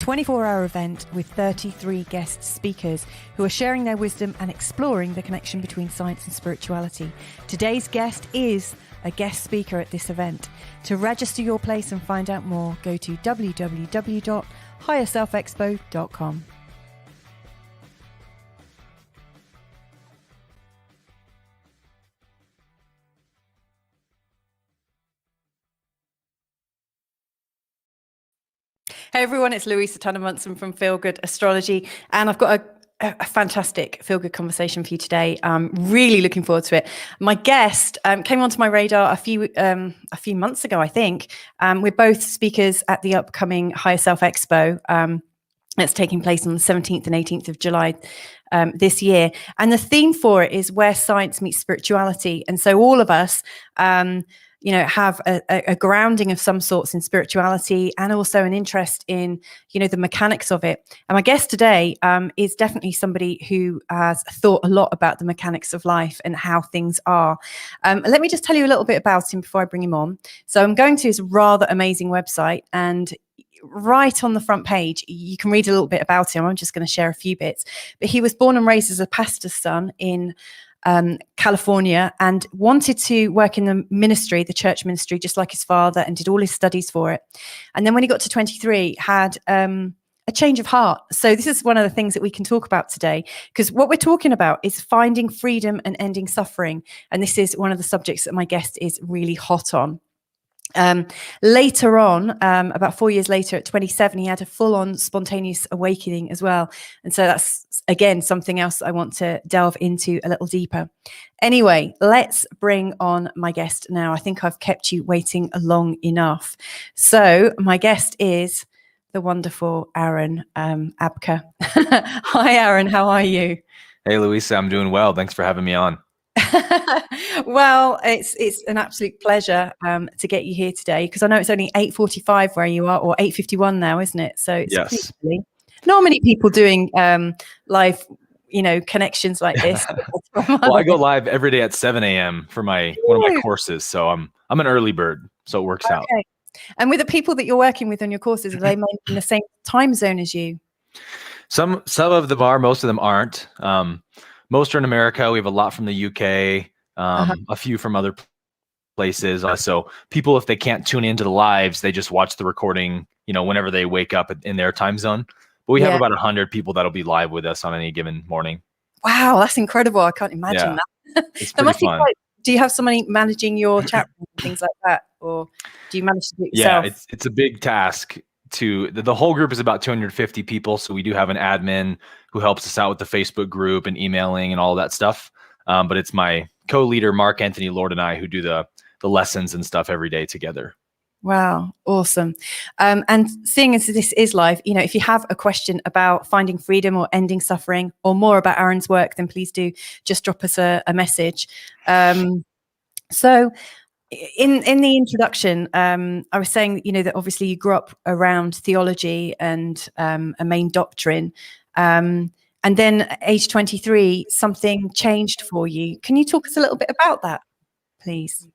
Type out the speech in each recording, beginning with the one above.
24-hour event with 33 guest speakers who are sharing their wisdom and exploring the connection between science and spirituality. Today's guest is a guest speaker at this event. To register your place and find out more, go to www.higherselfexpo.com. Hey everyone, it's Louisa Tanner-Munson from Feel Good Astrology, and I've got a fantastic Feel Good conversation for you today. I'm really looking forward to it. My guest came onto my radar a few months ago, I think. We're both speakers at the upcoming Higher Self Expo. That's taking place on the 17th and 18th of July this year. And the theme for it is where science meets spirituality. And so all of us, have a grounding of some sorts in spirituality and also an interest in, the mechanics of it. And my guest today is definitely somebody who has thought a lot about the mechanics of life and how things are. Let me just tell you a little bit about him before I bring him on. So I'm going to his rather amazing website, and right on the front page, you can read a little bit about him. I'm just going to share a few bits. But he was born and raised as a pastor's son in California, and wanted to work in the ministry, the church ministry, just like his father, and did all his studies for it. And then when he got to 23, had a change of heart. So this is one of the things that we can talk about today, because what we're talking about is finding freedom and ending suffering. And this is one of the subjects that my guest is really hot on. Later on, about 4 years later, at 27, he had a full-on spontaneous awakening as well. And so that's, again, something else I want to delve into a little deeper. Anyway, let's bring on my guest now. I think I've kept you waiting long enough. So my guest is the wonderful Aaron Abke. Hi, Aaron. How are you? Hey, Louisa. I'm doing well. Thanks for having me on. Well, it's an absolute pleasure to get you here today, because I know it's only 8:45 where you are, or 8:51 now, isn't it? So it's yes. Not many people doing live, connections like this. Well, I go live every day at 7 a.m. for one of my courses, so I'm an early bird, so it works out. And with the people that you're working with on your courses, are they in the same time zone as you? Some of them are, most of them aren't. Most are in America. We have a lot from the UK, a few from other places. So people, if they can't tune into the lives, they just watch the recording, whenever they wake up in their time zone. But we have about 100 people that'll be live with us on any given morning. Wow, that's incredible. I can't imagine that. It's pretty fun. Do you have somebody managing your chat room and things like that? Or do you manage to do it yourself? Yeah, it's a big task. The whole group is about 250 people. So we do have an admin who helps us out with the Facebook group and emailing and all that stuff. But it's my co-leader, Mark Anthony Lord, and I who do the lessons and stuff every day together. Wow, awesome. And seeing as this is live, if you have a question about finding freedom or ending suffering, or more about Aaron's work, then please do just drop us a message. So in the introduction, I was saying, that obviously you grew up around theology and a main doctrine. And then at age 23, something changed for you. Can you talk us a little bit about that, please?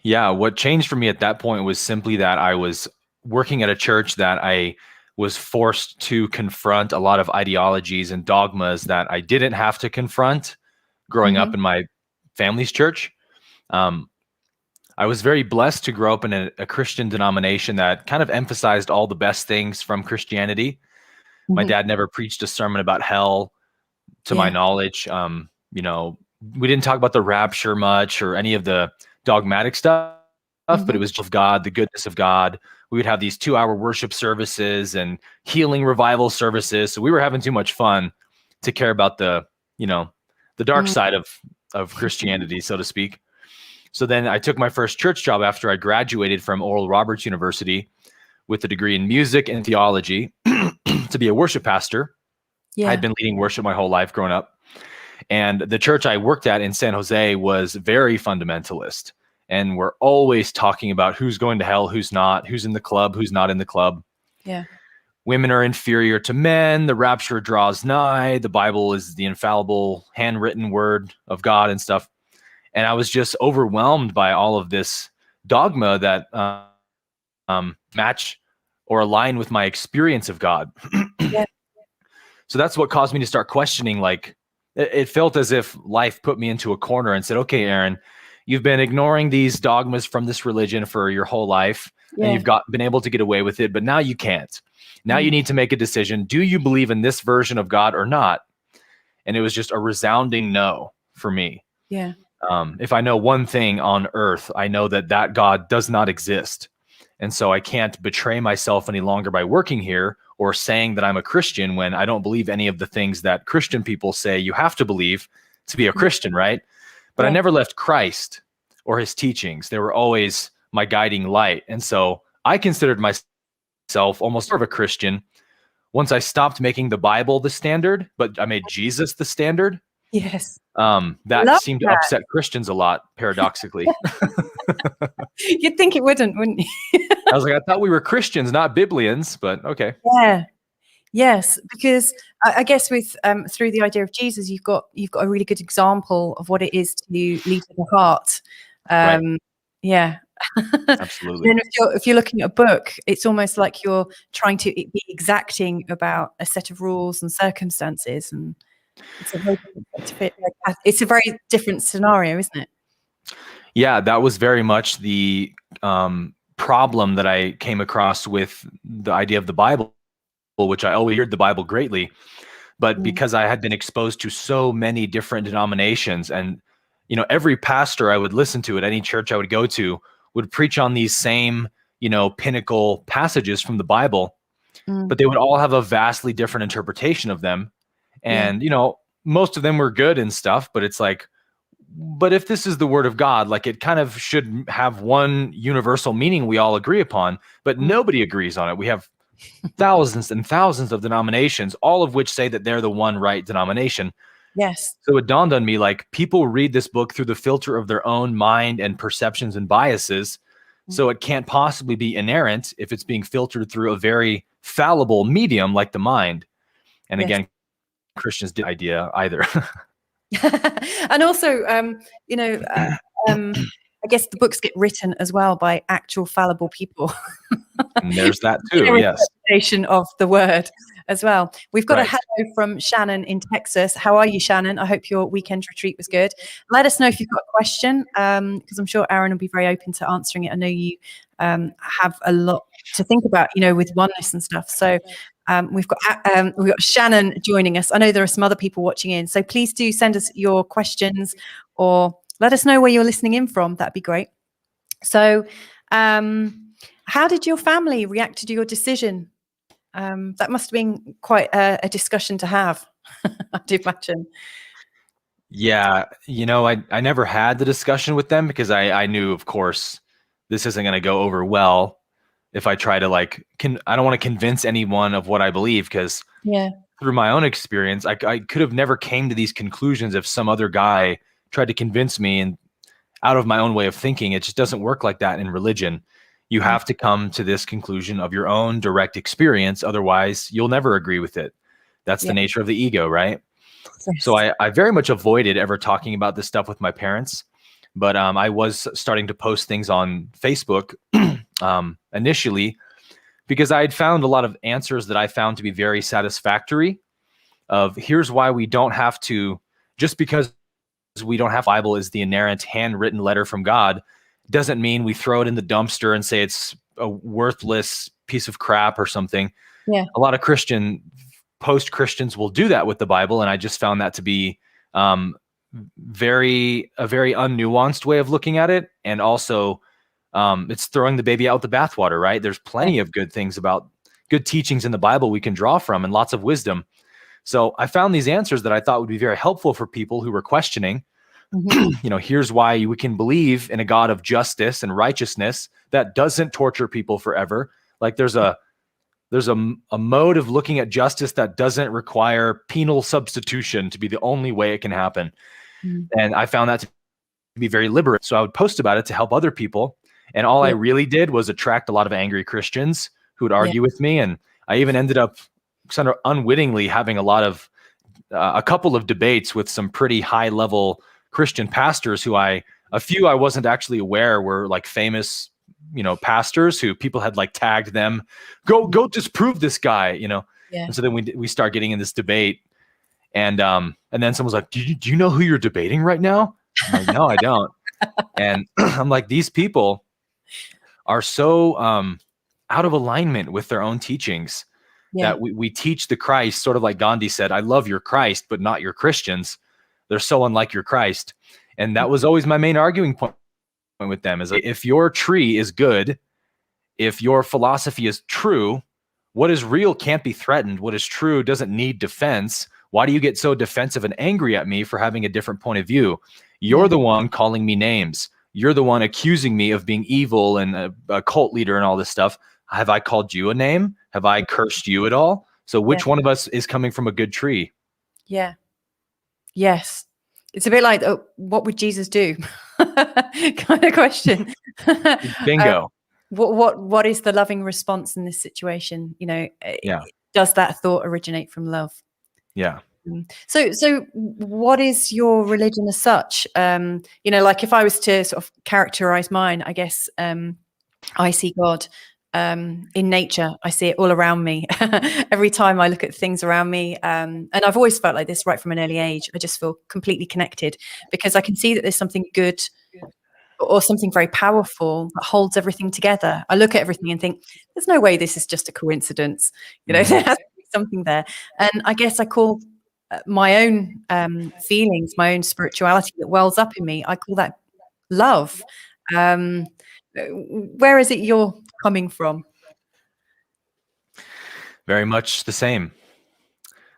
Yeah, what changed for me at that point was simply that I was working at a church that I was forced to confront a lot of ideologies and dogmas that I didn't have to confront growing up in my family's church. I was very blessed to grow up in a Christian denomination that kind of emphasized all the best things from Christianity. My dad never preached a sermon about hell, to my knowledge. We didn't talk about the rapture much or any of the dogmatic stuff, but it was just God, the goodness of God. We would have these 2-hour worship services and healing revival services. So we were having too much fun to care about the dark side of Christianity, so to speak. So then I took my first church job after I graduated from Oral Roberts University with a degree in music and theology to be a worship pastor. I'd been leading worship my whole life growing up. And the church I worked at in San Jose was very fundamentalist. And we're always talking about who's going to hell, who's not, who's in the club, who's not in the club. Yeah. Women are inferior to men. The rapture draws nigh. The Bible is the infallible handwritten word of God and stuff. And I was just overwhelmed by all of this dogma that match or align with my experience of God. Yeah. So that's what caused me to start questioning. Like, it felt as if life put me into a corner and said, okay, Aaron, you've been ignoring these dogmas from this religion for your whole life, and Yeah. you've been able to get away with it, but now you can't. Now you Mm. need to make a decision. Do you believe in this version of God or not? And it was just a resounding no for me. Yeah. If I know one thing on earth, I know that God does not exist. And so I can't betray myself any longer by working here or saying that I'm a Christian when I don't believe any of the things that Christian people say you have to believe to be a Christian, right? But I Yeah. never left Christ or his teachings. They were always my guiding light. And so I considered myself almost more of a Christian once I stopped making the Bible the standard, but I made Jesus the standard. Yes. That Love seemed to that. upset Christians a lot, paradoxically. You'd think it wouldn't you? I was like, I thought we were Christians, not Biblians, but okay. Yeah. Yes, because I guess with through the idea of Jesus, you've got a really good example of what it is to lead to the heart. Right. Yeah. Absolutely. Then if you're looking at a book, it's almost like you're trying to be exacting about a set of rules and circumstances, and it's a very it's a very different scenario, isn't it? Yeah, that was very much the problem that I came across with the idea of the Bible, which I always read the Bible greatly, but because I had been exposed to so many different denominations, and every pastor I would listen to at any church I would go to would preach on these same pinnacle passages from the Bible, but they would all have a vastly different interpretation of them. And most of them were good and stuff, but it's like, but if this is the word of God, like, it kind of should have one universal meaning we all agree upon, but nobody agrees on it. We have thousands and thousands of denominations, all of which say that they're the one right denomination. Yes. So it dawned on me, like, people read this book through the filter of their own mind and perceptions and biases. So it can't possibly be inerrant if it's being filtered through a very fallible medium like the mind. And Yes. again, Christians didn't idea either. And also, I guess the books get written as well by actual fallible people. And there's that too, yes. Interpretation of the word as well. We've got Right. a hello from Shannon in Texas. How are you, Shannon? I hope your weekend retreat was good. Let us know if you've got a question, because I'm sure Aaron will be very open to answering it. I know you have a lot to think about, with oneness and stuff. So we've got Shannon joining us. I know there are some other people watching in, so please do send us your questions or let us know where you're listening in from. That'd be great. So how did your family react to your decision? That must have been quite a discussion to have, I'd imagine. Yeah, I never had the discussion with them because I knew, of course, this isn't going to go over well if I try to I don't want to convince anyone of what I believe, because through my own experience, I could have never came to these conclusions if some other guy tried to convince me, and out of my own way of thinking. It just doesn't work like that in religion. You have to come to this conclusion of your own direct experience. Otherwise, you'll never agree with it. That's the nature of the ego, right? Yes. So I very much avoided ever talking about this stuff with my parents. But I was starting to post things on Facebook initially, because I had found a lot of answers that I found to be very satisfactory. Of here's why we don't have to, just because we don't have Bible is the inerrant handwritten letter from God, doesn't mean we throw it in the dumpster and say it's a worthless piece of crap or something. Yeah. A lot of post-Christians will do that with the Bible, and I just found that to be a very unnuanced way of looking at it. And also, it's throwing the baby out with the bathwater, right? There's plenty of good things about good teachings in the Bible we can draw from, and lots of wisdom. So I found these answers that I thought would be very helpful for people who were questioning. Here's why we can believe in a God of justice and righteousness that doesn't torture people forever. Like, there's a mode of looking at justice that doesn't require penal substitution to be the only way it can happen. And I found that to be very liberating. So I would post about it to help other people. And all I really did was attract a lot of angry Christians who would argue with me. And I even ended up sort of unwittingly having a couple of debates with some pretty high level Christian pastors who a few I wasn't actually aware were like famous pastors who people had like tagged them, go disprove this guy, Yeah. And so then we start getting in this debate, and then someone's like, do you know who you're debating right now? I'm like, no, I don't. And I'm like, these people are so out of alignment with their own teachings that we teach the Christ, sort of like Gandhi said, I love your Christ, but not your Christians. They're so unlike your Christ. And that was always my main arguing point with them, is like, if your tree is good, if your philosophy is true, what is real can't be threatened. What is true doesn't need defense. Why do you get so defensive and angry at me for having a different point of view? You're the one calling me names. You're the one accusing me of being evil and a cult leader and all this stuff. Have I called you a name? Have I cursed you at all? So which one of us is coming from a good tree? Yeah. Yes. It's a bit like, what would Jesus do? kind of question. Bingo. What is the loving response in this situation? Does that thought originate from love? Yeah. So what is your religion as such? Like if I was to sort of characterize mine, I guess I see God in nature. I see it all around me. Every time I look at things around me, and I've always felt like this right from an early age. I just feel completely connected because I can see that there's something good or something very powerful that holds everything together. I look at everything and think, there's no way this is just a coincidence. There has to be something there. And I guess I call my own feelings, my own spirituality that wells up in me, I call that love. Where is it you're coming from? Very much the same.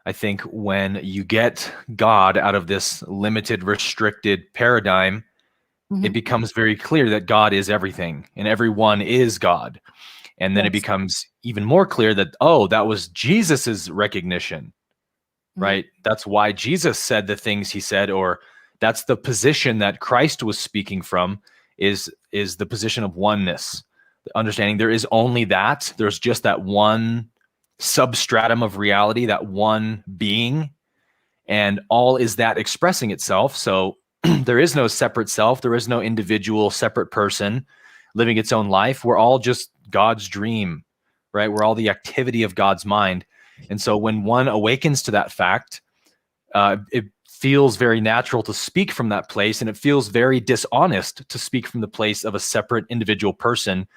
I think when you get God out of this limited, restricted paradigm, it becomes very clear that God is everything and everyone is God. And then it becomes even more clear that, that was Jesus's recognition, right? That's why Jesus said the things he said, or that's the position that Christ was speaking from, is the position of oneness. Understanding there is only that. There's just that one substratum of reality, that one being, and all is that expressing itself. So there is no separate self. There is no individual separate person living its own life. We're all just God's dream, right? We're all the activity of God's mind. And so when one awakens to that fact, it feels very natural to speak from that place, and it feels very dishonest to speak from the place of a separate individual person,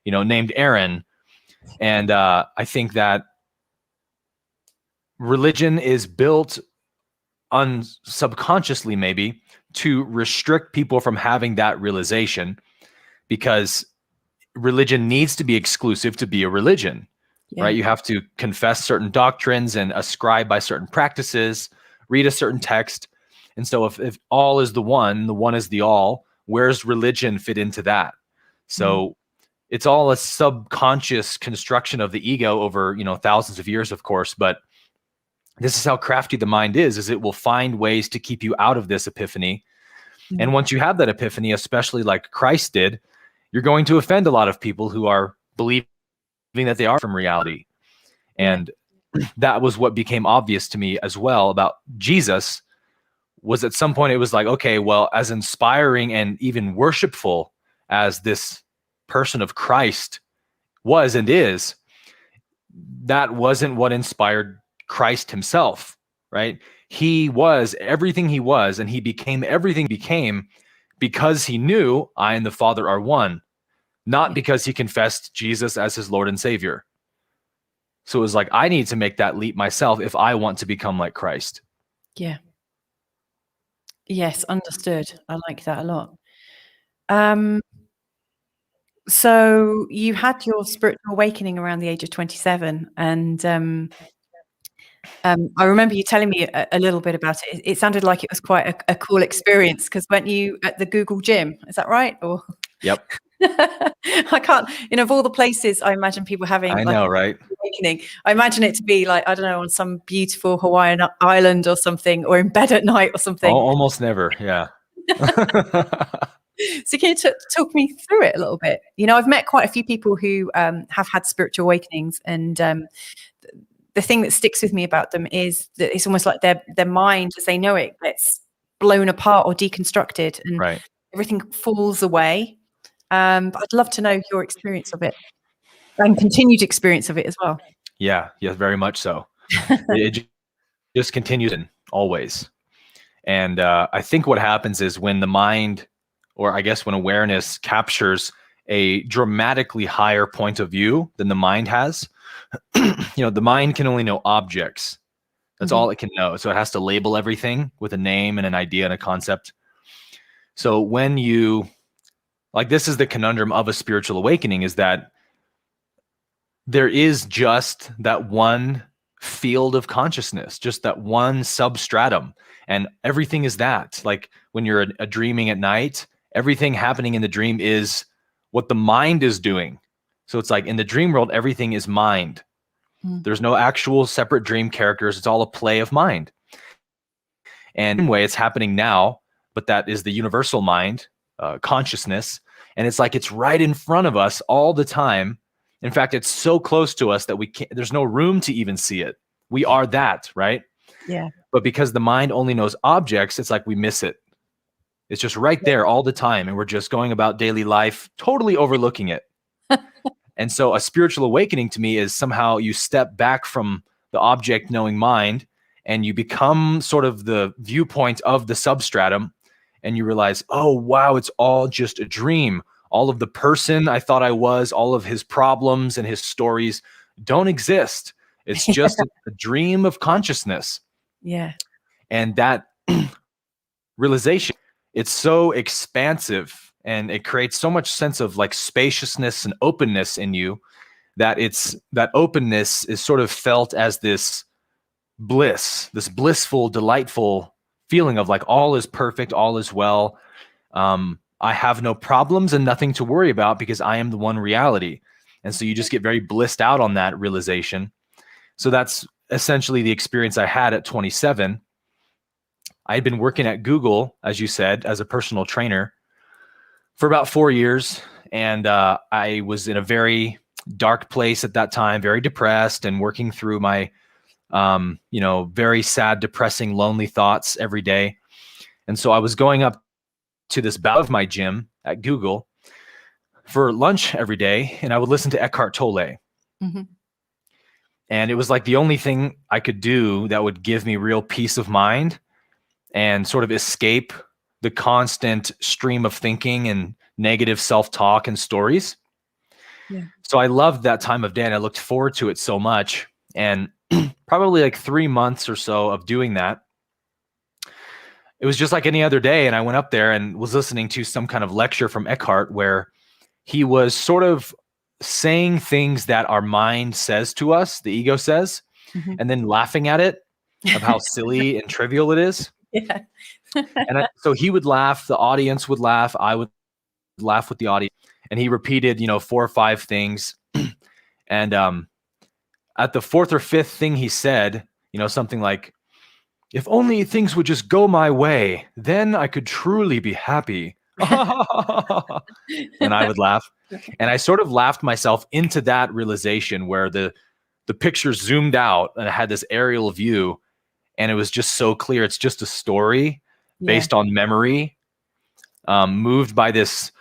named Aaron. And I think that religion is built subconsciously maybe to restrict people from having that realization, because religion needs to be exclusive to be a religion, right? You have to confess certain doctrines and ascribe by certain practices, read a certain text. And so if all is the one is the all, where's religion fit into that? So it's all a subconscious construction of the ego over, thousands of years, of course, but this is how crafty the mind is it will find ways to keep you out of this epiphany. And once you have that epiphany, especially like Christ did, you're going to offend a lot of people who are believing that they are from reality. And that was what became obvious to me as well about Jesus, was at some point it was like, okay, well, as inspiring and even worshipful as this person of Christ was and is, that wasn't what inspired Christ himself, right? He was everything he was, and he became everything he became because he knew I and the Father are one, not because he confessed Jesus as his Lord and Savior. So it was like, I need to make that leap myself if I want to become like Christ. Yeah. Yes, understood. I like that a lot. So you had your spiritual awakening around the age of 27, and I remember you telling me a little bit about it. It sounded like it was quite a cool experience, because weren't you at the Google gym? Is that right? Or Yep. I can't, of all the places I imagine people having I know, right? awakening, I imagine it to be like, I don't know, on some beautiful Hawaiian island or something, or in bed at night or something. Almost never, yeah. So can you talk me through it a little bit? I've met quite a few people who have had spiritual awakenings, and the thing that sticks with me about them is that it's almost like their mind, as they know it, gets blown apart or deconstructed, and everything falls away. But I'd love to know your experience of it and continued experience of it as well. Yeah, very much so. It just continues in always. And I think what happens is when the mind, or I guess when awareness captures a dramatically higher point of view than the mind has, the mind can only know objects. That's all it can know. So it has to label everything with a name and an idea and a concept. So when you, like, this is the conundrum of a spiritual awakening, is that there is just that one field of consciousness, just that one substratum, and everything is that. Like when you're a dreaming at night, everything happening in the dream is what the mind is doing. So it's like in the dream world, everything is mind. There's no actual separate dream characters. It's all a play of mind. And in a way, it's happening now, but that is the universal mind, consciousness. And it's like it's right in front of us all the time. In fact, it's so close to us that we can't, there's no room to even see it. We are that, right? Yeah. But because the mind only knows objects, it's like we miss it. It's just right there all the time. And we're just going about daily life, totally overlooking it. And so a spiritual awakening to me is somehow you step back from the object knowing mind and you become sort of the viewpoint of the substratum, and you realize, oh, wow, it's all just a dream. All of the person I thought I was, all of his problems and his stories don't exist. It's just a dream of consciousness. Yeah. And that realization, it's so expansive and it creates so much sense of like spaciousness and openness in you that that openness is sort of felt as this bliss, this blissful, delightful feeling of like all is perfect, all is well. I have no problems and nothing to worry about because I am the one reality. And so you just get very blissed out on that realization. So that's essentially the experience I had at 27. I had been working at Google, as you said, as a personal trainer for about 4 years. And I was in a very dark place at that time, very depressed and working through my, very sad, depressing, lonely thoughts every day. And so I was going up to this bout of my gym at Google for lunch every day, and I would listen to Eckhart Tolle. And it was like the only thing I could do that would give me real peace of mind and sort of escape the constant stream of thinking and negative self-talk and stories. Yeah. So I loved that time of day and I looked forward to it so much. And probably like 3 months or so of doing that, it was just like any other day. And I went up there and was listening to some kind of lecture from Eckhart where he was sort of saying things that our mind says to us, the ego says, and then laughing at it of how silly and trivial it is. Yeah. And so he would laugh, the audience would laugh, I would laugh with the audience, and he repeated, 4 or 5 things. And at the 4th or 5th thing he said, something like, if only things would just go my way, then I could truly be happy. And I would laugh. And I sort of laughed myself into that realization where the picture zoomed out and I had this aerial view and it was just so clear. It's just a story based on memory, moved by this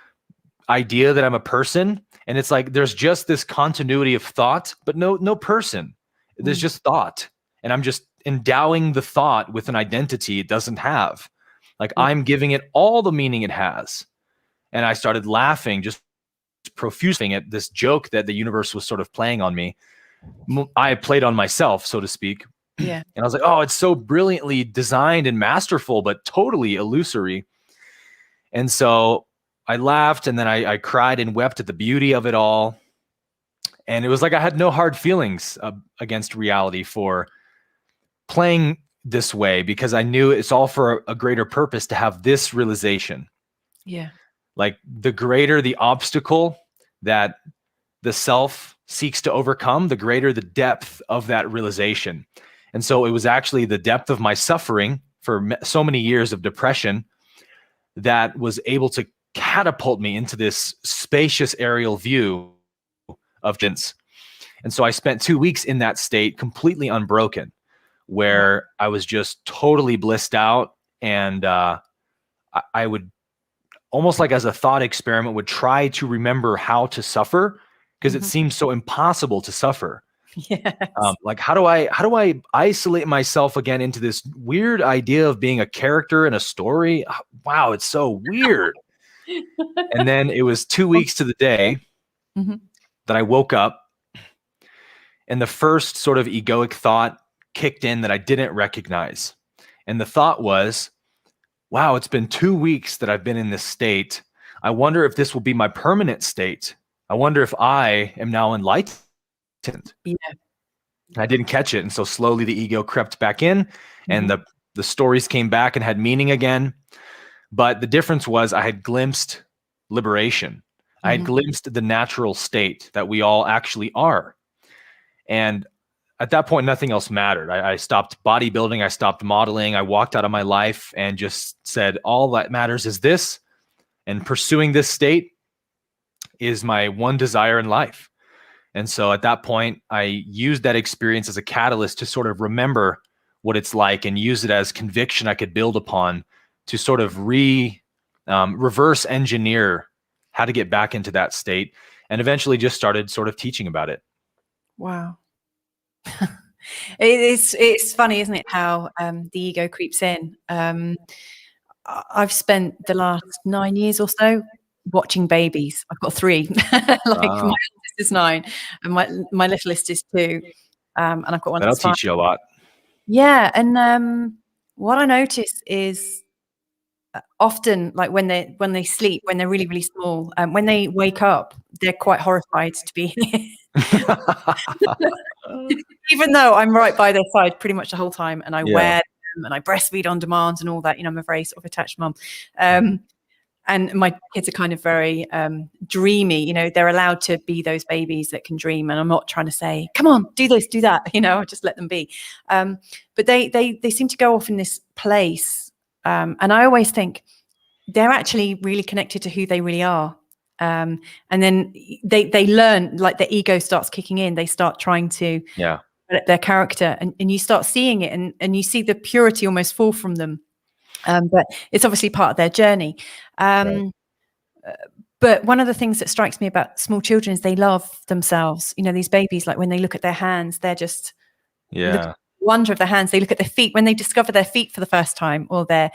idea that I'm a person. And it's like, there's just this continuity of thought, but no person. There's just thought. And I'm just endowing the thought with an identity it doesn't have. Like I'm giving it all the meaning it has. And I started laughing, just profusely at this joke that the universe was sort of playing on me. I played on myself, so to speak. Yeah. And I was like, oh, it's so brilliantly designed and masterful, but totally illusory. And so I laughed and then I cried and wept at the beauty of it all. And it was like I had no hard feelings against reality for playing this way because I knew it's all for a greater purpose to have this realization. Yeah. Like the greater the obstacle that the self seeks to overcome, the greater the depth of that realization. And so it was actually the depth of my suffering for so many years of depression that was able to catapult me into this spacious aerial view of distance. And so I spent 2 weeks in that state completely unbroken, where I was just totally blissed out. And I would almost like as a thought experiment, would try to remember how to suffer because it seems so impossible to suffer. Yes. Like how do I isolate myself again into this weird idea of being a character in a story? Wow, it's so weird. And then it was 2 weeks to the day that I woke up, and the first sort of egoic thought kicked in that I didn't recognize. And the thought was, wow, it's been 2 weeks that I've been in this state. I wonder if this will be my permanent state. I wonder if I am now enlightened. Yeah. I didn't catch it. And so slowly the ego crept back in, and the stories came back and had meaning again. But the difference was I had glimpsed liberation. I had glimpsed the natural state that we all actually are. And at that point, nothing else mattered. I stopped bodybuilding. I stopped modeling. I walked out of my life and just said, all that matters is this. And pursuing this state is my one desire in life. And so at that point, I used that experience as a catalyst to sort of remember what it's like and use it as conviction I could build upon to sort of reverse engineer how to get back into that state, and eventually just started sort of teaching about it. Wow. It's funny, isn't it, how the ego creeps in. I've spent the last 9 years or so watching babies. I've got 3. Like my oldest is 9 and my littlest is 2. And I've got one That'll that's 5. teach you a lot. Yeah. And what I notice is often, like when they sleep, when they're really, really small, when they wake up, they're quite horrified to be here. Even though I'm right by their side pretty much the whole time, and I wear them and I breastfeed on demand and all that. I'm a very sort of attached mum. And my kids are kind of very dreamy. They're allowed to be those babies that can dream. And I'm not trying to say, come on, do this, do that. I just let them be. But they seem to go off in this place. And I always think they're actually really connected to who they really are. And then they learn, like the ego starts kicking in. They start trying to develop their character, and you start seeing it, and you see the purity almost fall from them. But it's obviously part of their journey. But one of the things that strikes me about small children is they love themselves. These babies, like when they look at their hands, they're just wonder of their hands. They look at their feet when they discover their feet for the first time, or their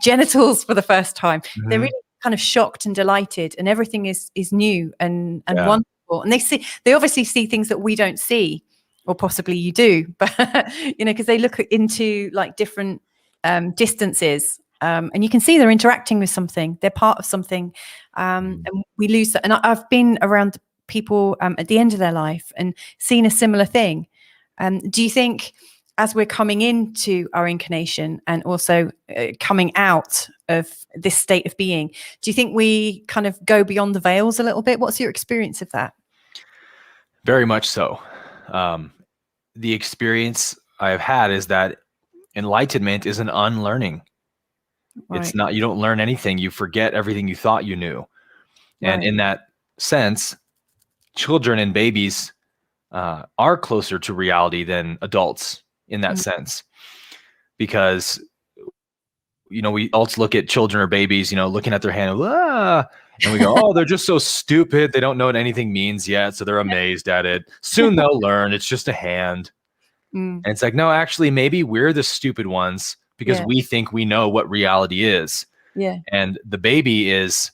genitals for the first time. They're really kind of shocked and delighted, and everything is new and wonderful. And they obviously see things that we don't see, or possibly you do, but because they look into like different distances, and you can see they're interacting with something. They're part of something, and we lose that. And I've been around people at the end of their life and seen a similar thing. Do you think, as we're coming into our incarnation and also coming out of this state of being, do you think we kind of go beyond the veils a little bit? What's your experience of that? Very much so. The experience I've had is that enlightenment is an unlearning. Right. It's not, you don't learn anything. You forget everything you thought you knew. And in that sense, children and babies are closer to reality than adults in that sense, because we adults look at children or babies, looking at their hand, and we go, oh, they're just so stupid. They don't know what anything means yet, so they're amazed at it. Soon they'll learn. It's just a hand. And it's like, no, actually, maybe we're the stupid ones because we think we know what reality is. And the baby is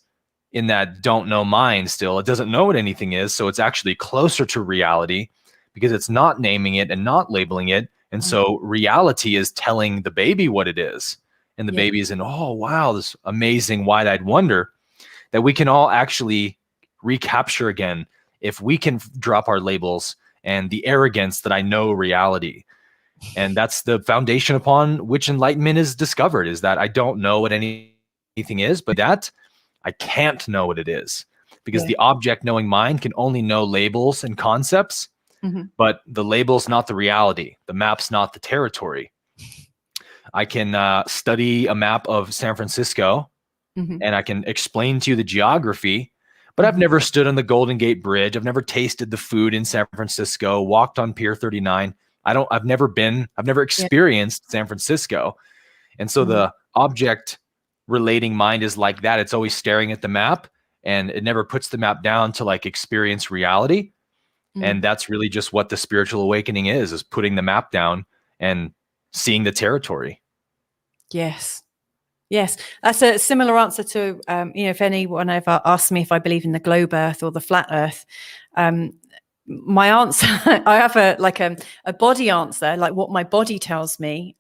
in that don't know mind still. It doesn't know what anything is, so it's actually closer to reality because it's not naming it and not labeling it. And so reality is telling the baby what it is. And the baby is in, oh, wow, this amazing wide-eyed wonder that we can all actually recapture again if we can drop our labels and the arrogance that I know reality. And that's the foundation upon which enlightenment is discovered, is that I don't know what anything is, but that I can't know what it is, because the object knowing mind can only know labels and concepts. But the label's not the reality. The map's not the territory. I can study a map of San Francisco and I can explain to you the geography, but I've never stood on the Golden Gate Bridge. I've never tasted the food in San Francisco, walked on Pier 39. I've never experienced San Francisco. And so the object relating mind is like that. It's always staring at the map, and it never puts the map down to like experience reality. And that's really just what the spiritual awakening is putting the map down and seeing the territory. Yes. Yes, that's a similar answer to, if anyone ever asks me if I believe in the globe Earth or the flat Earth, my answer, I have a body answer, like what my body tells me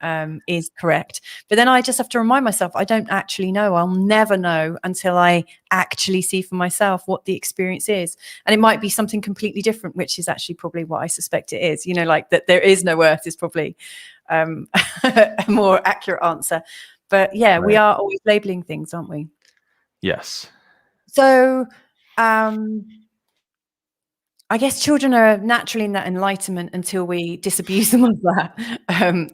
is correct. But then I just have to remind myself, I don't actually know. I'll never know until I actually see for myself what the experience is. And it might be something completely different, which is actually probably what I suspect it is. Like that there is no Earth is probably a more accurate answer. But yeah, right. We are always labeling things, aren't we? Yes. So I guess children are naturally in that enlightenment until we disabuse them of that,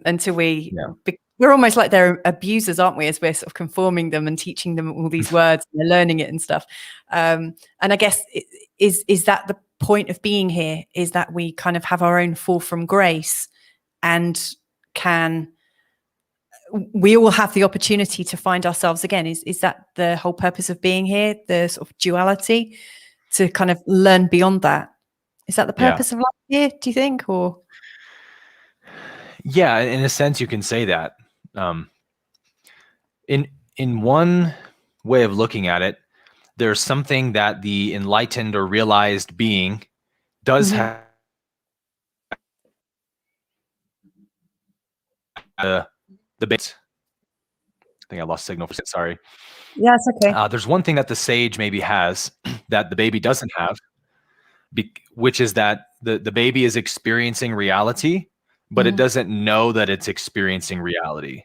until we're almost like they're abusers, aren't we, as we're sort of conforming them and teaching them all these words and they're learning it and stuff. And I guess is that the point of being here, is that we kind of have our own fall from grace and we all have the opportunity to find ourselves again. Is that the whole purpose of being here, the sort of duality, to kind of learn beyond that? Is that the purpose of life here, do you think? Or yeah, in a sense you can say that. In one way of looking at it, there's something that the enlightened or realized being does have the base. I think I lost signal for it. Sorry. Yeah, it's okay. There's one thing that the sage maybe has that the baby doesn't have, which is that the baby is experiencing reality, but it doesn't know that it's experiencing reality.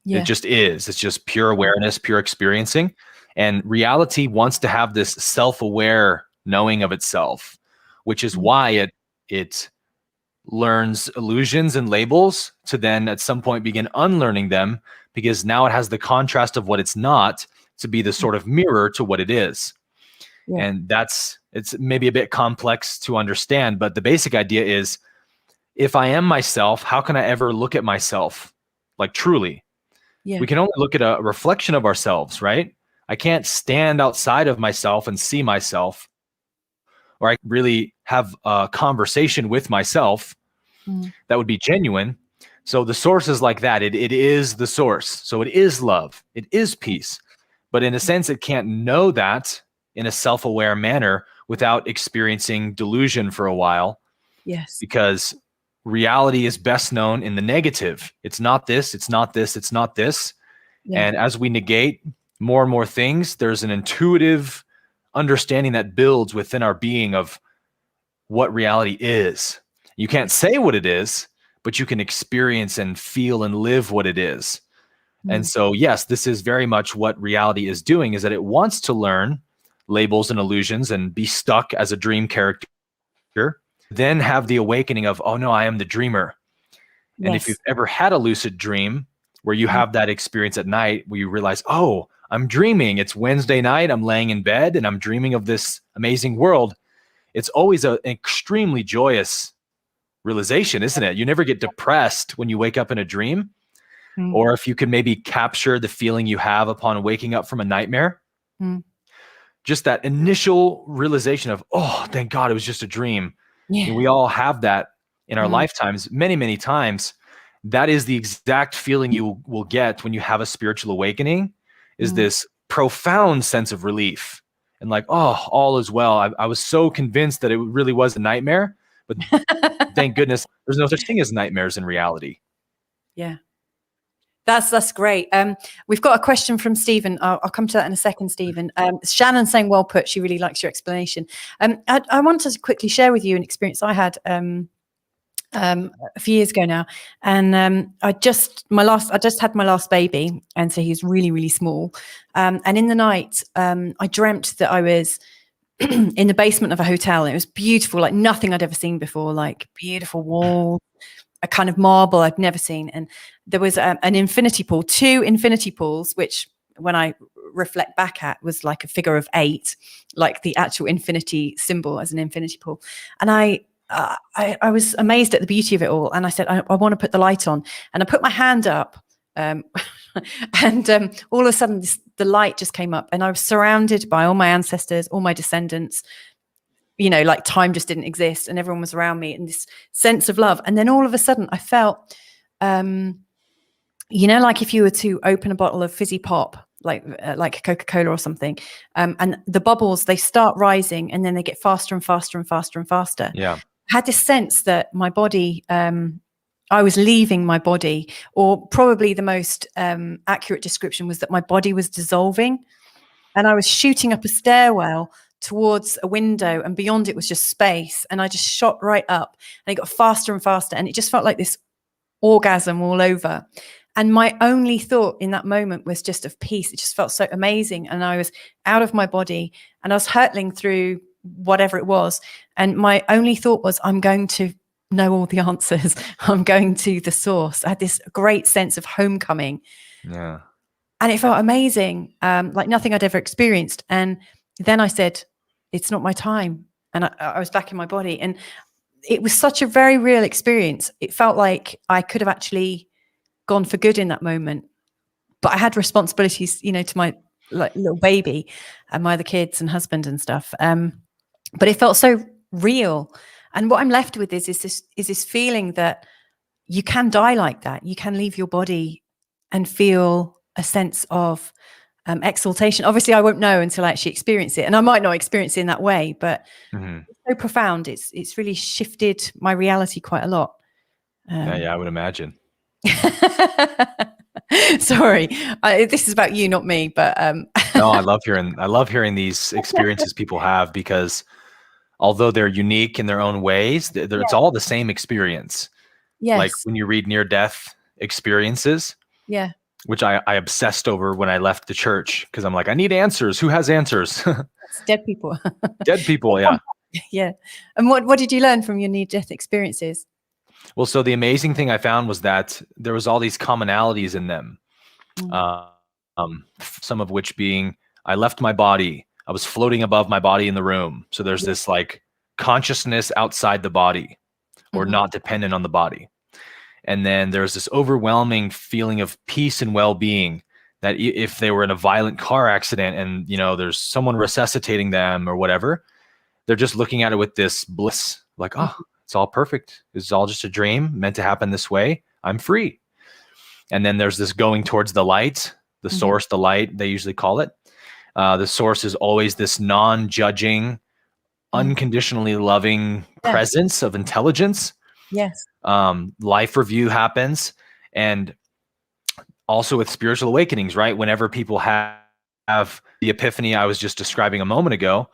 Yeah. It just is. It's just pure awareness, pure experiencing. And reality wants to have this self-aware knowing of itself, which is why it learns illusions and labels to then at some point begin unlearning them, because now it has the contrast of what it's not to be the sort of mirror to what it is. Yeah. And it's maybe a bit complex to understand, but the basic idea is, if I am myself, how can I ever look at myself like truly? Yeah. We can only look at a reflection of ourselves, right? I can't stand outside of myself and see myself, or I really have a conversation with myself that would be genuine. So the source is like that. It is the source. So it is love. It is peace. But in a sense, it can't know that in a self-aware manner without experiencing delusion for a while. Yes. Because reality is best known in the negative. It's not this, it's not this, it's not this. Yeah. And as we negate more and more things, there's an intuitive understanding that builds within our being of what reality is. You can't say what it is, but you can experience and feel and live what it is. And so, yes, this is very much what reality is doing, is that it wants to learn labels and illusions and be stuck as a dream character, then have the awakening of, oh no, I am the dreamer. Yes. And if you've ever had a lucid dream where you have that experience at night where you realize, oh, I'm dreaming. It's Wednesday night. I'm laying in bed and I'm dreaming of this amazing world. It's always an extremely joyous realization, isn't it? You never get depressed when you wake up in a dream. Or if you could maybe capture the feeling you have upon waking up from a nightmare, just that initial realization of, oh, thank God it was just a dream. Yeah. And we all have that in our lifetimes, many, many times. That is the exact feeling you will get when you have a spiritual awakening, is this profound sense of relief and like, oh, all is well. I was so convinced that it really was a nightmare, but thank goodness there's no such thing as nightmares in reality. Yeah. That's great. We've got a question from Stephen. I'll come to that in a second, Stephen. Shannon saying, well put, she really likes your explanation. I want to quickly share with you an experience I had a few years ago now. And I just had my last baby. And so he's really, really small. And in the night, I dreamt that I was in the basement of a hotel. And it was beautiful, like nothing I'd ever seen before, like beautiful wall, a kind of marble I'd never seen. And there was an infinity pool, 2 infinity pools, which when I reflect back at was like a figure of 8, like the actual infinity symbol as an infinity pool. And I was amazed at the beauty of it all. And I said, I want to put the light on. And I put my hand up And all of a sudden the light just came up, and I was surrounded by all my ancestors, all my descendants. Like time just didn't exist, and everyone was around me, and this sense of love. And then all of a sudden I felt, like if you were to open a bottle of fizzy pop, like Coca-Cola or something, and the bubbles, they start rising, and then they get faster and faster and faster and faster. Yeah. I had this sense that my body, I was leaving my body, or probably the most accurate description was that my body was dissolving, and I was shooting up a stairwell towards a window, and beyond it was just space. And I just shot right up, and it got faster and faster, and it just felt like this orgasm all over. And my only thought in that moment was just of peace. It just felt so amazing. And I was out of my body, and I was hurtling through whatever it was. And my only thought was, I'm going to know all the answers. I'm going to the source. I had this great sense of homecoming. Yeah. And it felt amazing, like nothing I'd ever experienced. And then I said, it's not my time. And I was back in my body. And it was such a very real experience. It felt like I could have actually gone for good in that moment. But I had responsibilities, to my little baby and my other kids and husband and stuff. But it felt so real. And what I'm left with is this feeling that you can die like that. You can leave your body and feel a sense of exaltation. Obviously, I won't know until I actually experience it, and I might not experience it in that way. But it's so profound. It's really shifted my reality quite a lot. Yeah, I would imagine. Sorry, this is about you, not me. But no, I love hearing these experiences people have, because although they're unique in their own ways, it's all the same experience. Yes. Like when you read near-death experiences, yeah, which I obsessed over when I left the church, because I'm like, I need answers. Who has answers? It's dead people. Dead people, yeah. Yeah. And what did you learn from your near-death experiences? Well, so the amazing thing I found was that there was all these commonalities in them. Some of which being, I left my body. I was floating above my body in the room. So there's this like consciousness outside the body, or not dependent on the body. And then there's this overwhelming feeling of peace and well-being, that if they were in a violent car accident and, there's someone resuscitating them or whatever, they're just looking at it with this bliss, like, oh, it's all perfect. It's all just a dream meant to happen this way. I'm free. And then there's this going towards the light, the source, the light, they usually call it. The source is always this non-judging, unconditionally loving presence of intelligence. Yes. Life review happens. And also with spiritual awakenings, right? Whenever people have the epiphany I was just describing a moment ago,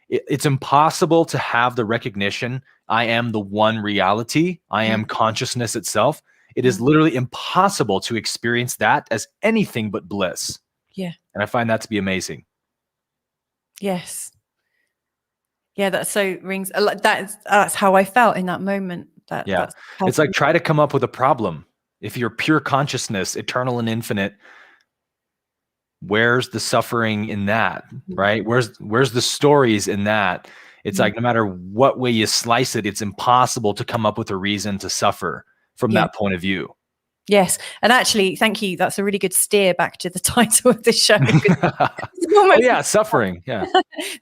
it's impossible to have the recognition, I am the one reality, I am consciousness itself. It is literally impossible to experience that as anything but bliss. Yeah. And I find that to be amazing. Yes. Yeah, that so rings. That's how I felt in that moment. It's like, try to come up with a problem. If you're pure consciousness, eternal and infinite, where's the suffering in that, right? Where's the stories in that? It's like, no matter what way you slice it, it's impossible to come up with a reason to suffer from that point of view. Yes. And actually, thank you. That's a really good steer back to the title of the show. Suffering. Yeah.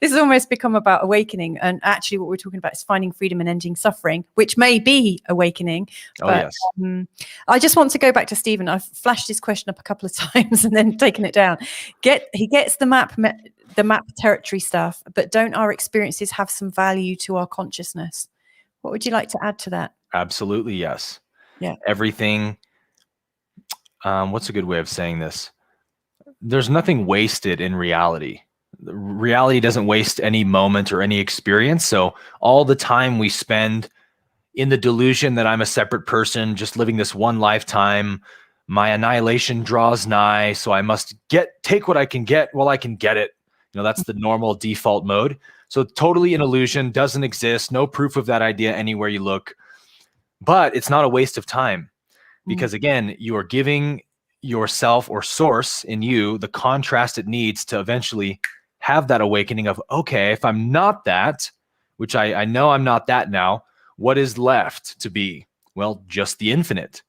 This has almost become about awakening. And actually what we're talking about is finding freedom and ending suffering, which may be awakening. But, I just want to go back to Stephen. I've flashed his question up a couple of times and then taken it down. He gets the map territory stuff, but don't our experiences have some value to our consciousness? What would you like to add to that? Absolutely. Yes. Yeah. Everything. What's a good way of saying this? There's nothing wasted in reality. Reality doesn't waste any moment or any experience. So all the time we spend in the delusion that I'm a separate person, just living this one lifetime, my annihilation draws nigh. So I must take what I can get while I can get it. That's the normal default mode. So totally an illusion, doesn't exist. No proof of that idea anywhere you look. But it's not a waste of time. Because again, you are giving yourself or source in you the contrast it needs to eventually have that awakening of, okay, if I'm not that, which I know I'm not that now, what is left to be? Well, just the infinite.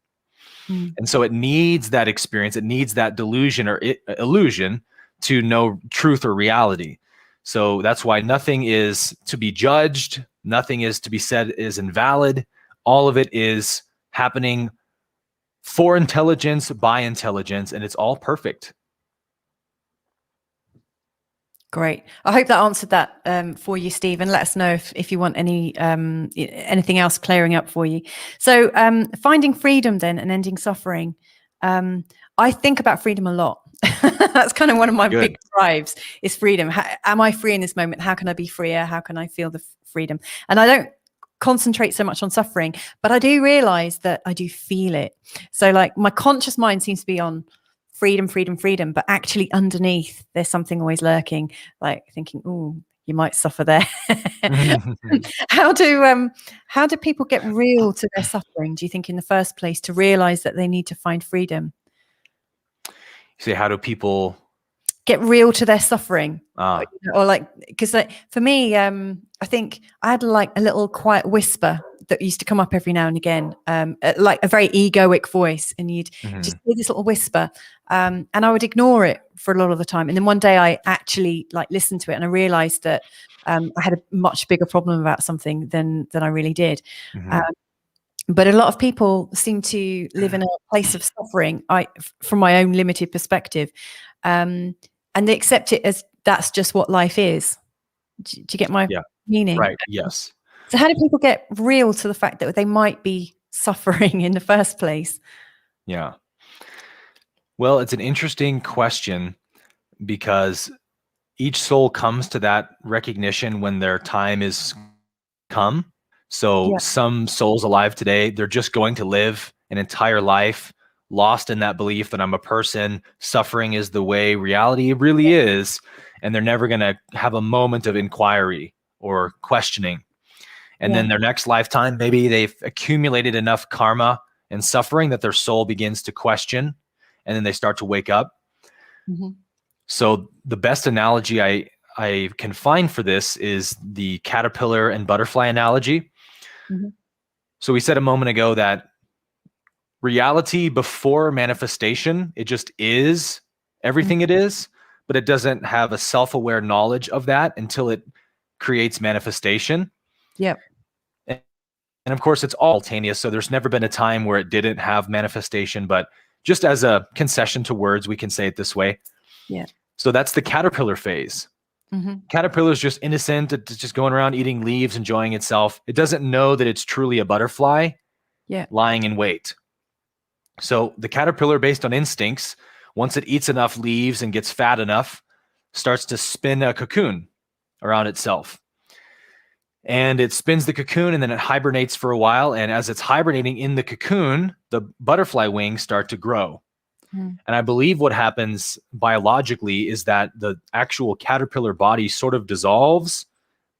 And so it needs that experience. It needs that delusion or illusion to know truth or reality. So that's why nothing is to be judged. Nothing is to be said is invalid. All of it is happening for intelligence, by intelligence, and it's all perfect. Great. I hope that answered that for you, Steve, and let us know if you want anything else clearing up for you. So finding freedom then and ending suffering. I think about freedom a lot. That's kind of one of my big drives is freedom. Am I free in this moment? How can I be freer? How can I feel the freedom? And I don't concentrate so much on suffering, but I do realize that I do feel it. So like my conscious mind seems to be on freedom, freedom, freedom, but actually underneath there's something always lurking, like thinking, oh, you might suffer there. How do people get real to their suffering, do you think, in the first place, to realize that they need to find freedom? Say, how do people get real to their suffering? Or like, because for me, I think I had like a little quiet whisper that used to come up every now and again, like a very egoic voice, and you'd just hear this little whisper, and I would ignore it for a lot of the time. And then one day I actually like listened to it, and I realized that I had a much bigger problem about something than I really did. But a lot of people seem to live in a place of suffering, from my own limited perspective, and they accept it as that's just what life is. Do you get my meaning? Right. Yes. So how do people get real to the fact that they might be suffering in the first place? Yeah. Well, it's an interesting question because each soul comes to that recognition when their time is come. So some souls alive today, they're just going to live an entire life lost in that belief that I'm a person, suffering is the way reality really is, and they're never going to have a moment of inquiry or questioning. And then their next lifetime, maybe they've accumulated enough karma and suffering that their soul begins to question, and then they start to wake up. So the best analogy I can find for this is the caterpillar and butterfly analogy. So we said a moment ago that reality before manifestation, it just is everything it is, but it doesn't have a self-aware knowledge of that until it creates manifestation. And of course, it's all simultaneous. So there's never been a time where it didn't have manifestation, but just as a concession to words, we can say it this way. So that's the caterpillar phase. Caterpillar is just innocent. It's just going around eating leaves, enjoying itself. It doesn't know that it's truly a butterfly lying in wait. So the caterpillar, based on instincts, once it eats enough leaves and gets fat enough, starts to spin a cocoon around itself. And it spins the cocoon and then it hibernates for a while. And as it's hibernating in the cocoon, the butterfly wings start to grow. And I believe what happens biologically is that the actual caterpillar body sort of dissolves,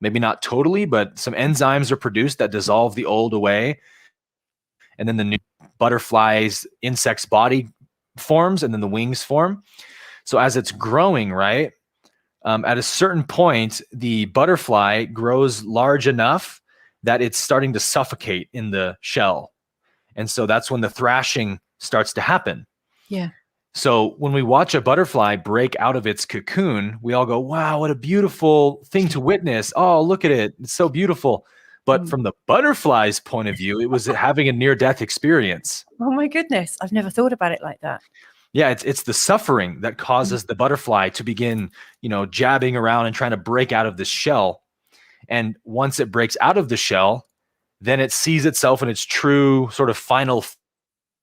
maybe not totally, but some enzymes are produced that dissolve the old away. And then the new butterfly's insect's body forms and then the wings form. So as it's growing, right, at a certain point, the butterfly grows large enough that it's starting to suffocate in the shell. And so that's when the thrashing starts to happen. So when we watch a butterfly break out of its cocoon, we all go, wow, what a beautiful thing to witness. Oh, look at it. It's so beautiful. But from the butterfly's point of view, it was having a near-death experience. Oh my goodness. I've never thought about it like that. Yeah, it's the suffering that causes the butterfly to begin, jabbing around and trying to break out of this shell. And once it breaks out of the shell, then it sees itself in its true sort of final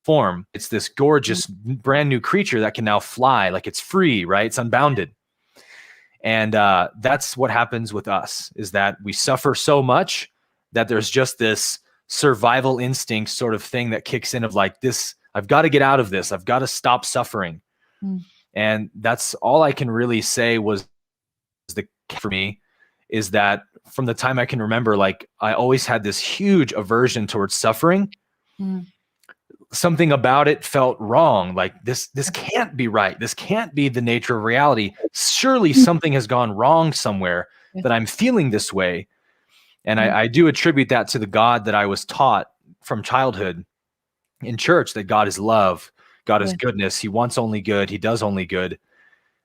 form. It's this gorgeous brand new creature that can now fly, like it's free, right? It's unbounded. And that's what happens with us, is that we suffer so much that there's just this survival instinct sort of thing that kicks in of like this, I've got to get out of this. I've got to stop suffering. And that's all I can really say was for me, is that from the time I can remember, like I always had this huge aversion towards suffering. Something about it felt wrong. Like this can't be right. This can't be the nature of reality. Surely something has gone wrong somewhere that I'm feeling this way. And I do attribute that to the God that I was taught from childhood. in church that God is love, God is Yeah. goodness. He wants only good. He does only good.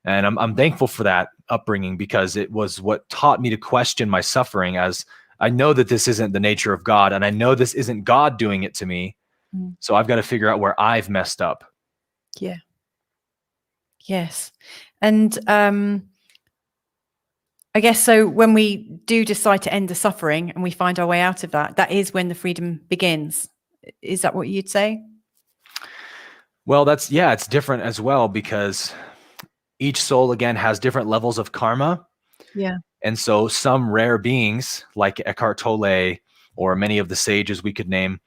And I'm thankful for that upbringing, because it was what taught me to question my suffering, as I know that this isn't the nature of God, and I know this isn't God doing it to me. Mm. So I've got to figure out where I've messed up. Yeah. Yes. And I guess so when we do decide to end the suffering and we find our way out of that, that is when the freedom begins. Is that what you'd say? Well, it's different as well, because each soul, again, has different levels of karma. Yeah. And so some rare beings like Eckhart Tolle, or many of the sages we could name,